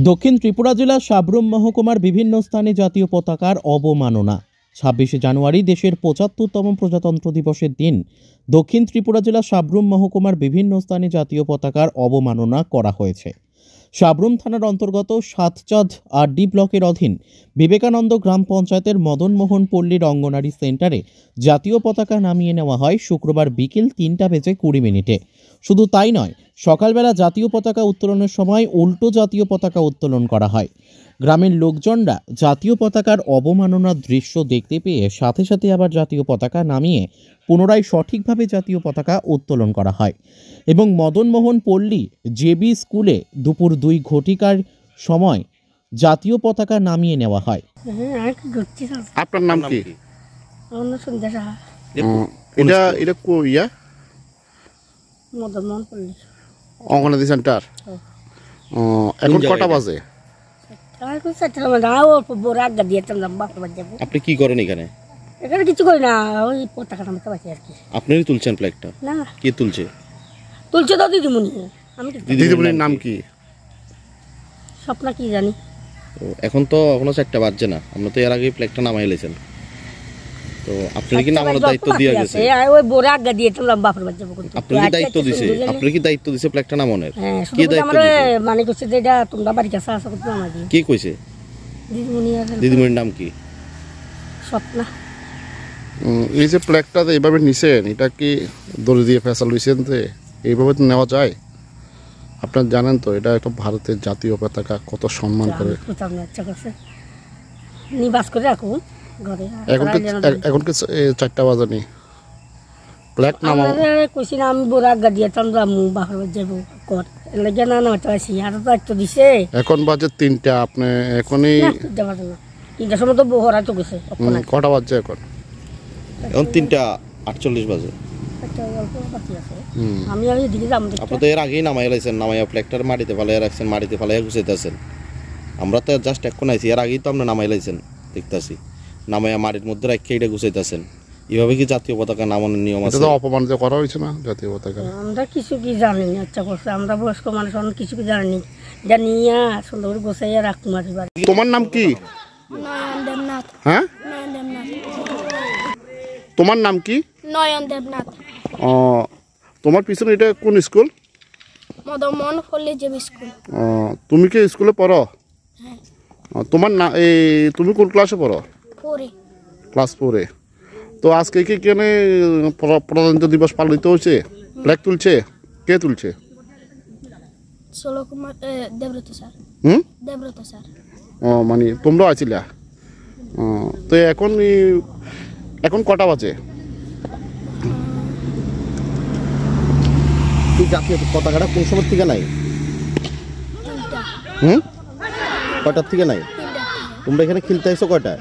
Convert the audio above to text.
দক্ষিণ ত্রিপুরা জেলার সাব্রুম মহকুমার বিভিন্ন স্থানে জাতীয় পতাকার অবমাননা। 26শে জানুয়ারি দেশের 75তম প্রজাতন্ত্র দিবসের দিন দক্ষিণ ত্রিপুরা জেলার সাব্রুম মহকুমার বিভিন্ন স্থানে জাতীয় পতাকার অবমাননা করা হয়েছে। সাব্রুম থানার অন্তর্গত সাতচাঁদ আরডি ব্লকের অধীন বিবেকানন্দ গ্রাম পঞ্চায়েতের মদনমোহন পল্লীর অঙ্গনারী সেন্টারে জাতীয় পতাকা নামিয়ে নেওয়া হয় শুক্রবার বিকেল 3:20 শুধু তাই নয়, সকালবেলা জাতীয় পতাকা উত্তোলনের সময় উল্টো জাতীয় পতাকা উত্তোলন করা হয়। গ্রামের লোকজনরা জাতীয় পতাকার অবমাননার দৃশ্য দেখতে পেয়ে সাথে সাথে আবার জাতীয় পতাকা নামিয়ে পুনরায় সঠিকভাবে জাতীয় পতাকা উত্তোলন করা হয় এবং মদনমোহন পল্লী জেবি স্কুলে দুপুর 2 সময় জাতীয় পতাকা নামিয়ে নেওয়া হয়। আপনার নাম কি? এটা কোয়া মদনমোহন পল্লী অঙ্গনাদি সেন্টার। এখন কটা বাজে? আপনি কি করেন এখানে? এখানে কিছু করি না, ওই পতাকা নামাতে পারছি আর কি। আপনি তুলছেন ফ্ল্যাগটা? না, কে তুলছে? তুলছে তো দিদিমণি। আমি দিদিমণির নাম কি? স্বপ্না কি জানি। এখন তো এখনো 4টা বাজছে না, আপনি তো এর আগে ফ্ল্যাগটা নামাই লেছেন, তো আপনার কি নামানোর দায়িত্ব দিয়ে গেছে? ওই বোরা আজ্ঞা দিয়ে তোমরা বাপের বাচ্চা বলতে আপনি কি দায়িত্ব দিছে? আপনি কি দায়িত্ব দিছে ফ্ল্যাগটা নামানোর? কি দায়িত্ব দিছে? মানে কইছে যে এটা তোমরা বাড়ি কাছে আসা করতে আমাকে। কি কইছে? দিদিমণি। দিদিমণির নাম কি? স্বপ্না। এই যে ফ্ল্যাগটা এইভাবে নিছেন, এটা কি দড়ি দিয়ে ফেসাল হইছেন যে এইভাবে তো নেওয়া যায়? আপনারা জানেন তো এটা একটা ভারতের জাতীয় পতাকা, কত সম্মান করে। ইচ্ছা করছে নিবাস করে রাখুন ঘরে। এখন কি 4টা বাজে? ফ্ল্যাগ নামাও কইছি না, আমি বোরা আজ্ঞা দিয়ে তোমরা বাপের যাবো কর লাগে না না চাইছি আর দায়িত্ব দিছে। এখন বাজে 3টা, আপনি এখনই 3টার সময় তো বহরা তো গেছে। কটা বাজছে এখন? এখন 3:48 বাজে। আমি এদিকে যাবো। আপনি তো এর আগেই নামাই লাইছেন, নামাইয়া ফ্ল্যাগটার মাটিতে ফালাই রাখছেন, মাটিতে ফালাই গুছাইতেছেন। আমরা তো জাস্ট এখন আইছি, এর আগেই তো আপনি নামাই লাইছেন দেখতেছি, নামাইয়া মাটির মধ্যে রাখিয়ে এটা গুছাইতেছেন। এভাবে কি জাতীয় পতাকা নামানোর নিয়ম আছে? অপমানিত করা হয়েছে না জাতীয় পতাকা? আমরা কিছু কি জানি না। আচ্ছা করছে, আমরা বয়স্ক মানুষ কিছু কি জানি জানিয়া সুন্দর করে গোছাইয়া রাখতে মারি বাড়ি। তোমার নাম কি? নয়ন দেবনাথ। হ্যাঁ, নয়ন দেবনাথ। তোমার নাম কি? নয়ন দেবনাথ। তোমার পিছনে এটা কোন স্কুল? মদনমোহন পল্লী জেবি স্কুল। তুমি কি স্কুলে পড়ো? হ্যাঁ। তোমার না তুমি কোন ক্লাসে পড়ো? 4 ক্লাস 4। তো আজকে কি কেন প্রজাতন্ত্র দিবস পালিত হয়েছে? ফ্ল্যাগ তুলছে কে? তুলছে ষোলো কুমার দেবব্রত স্যার। দেবব্রত স্যার। মানে তোমরা আছিলা? তো এখন কটা বাজে? এই জাতীয় পতাকাটা কোন সময় থেকে নাই? কয়টার থেকে নাই? তোমরা এখানে খেলতে আইছো কয়টা?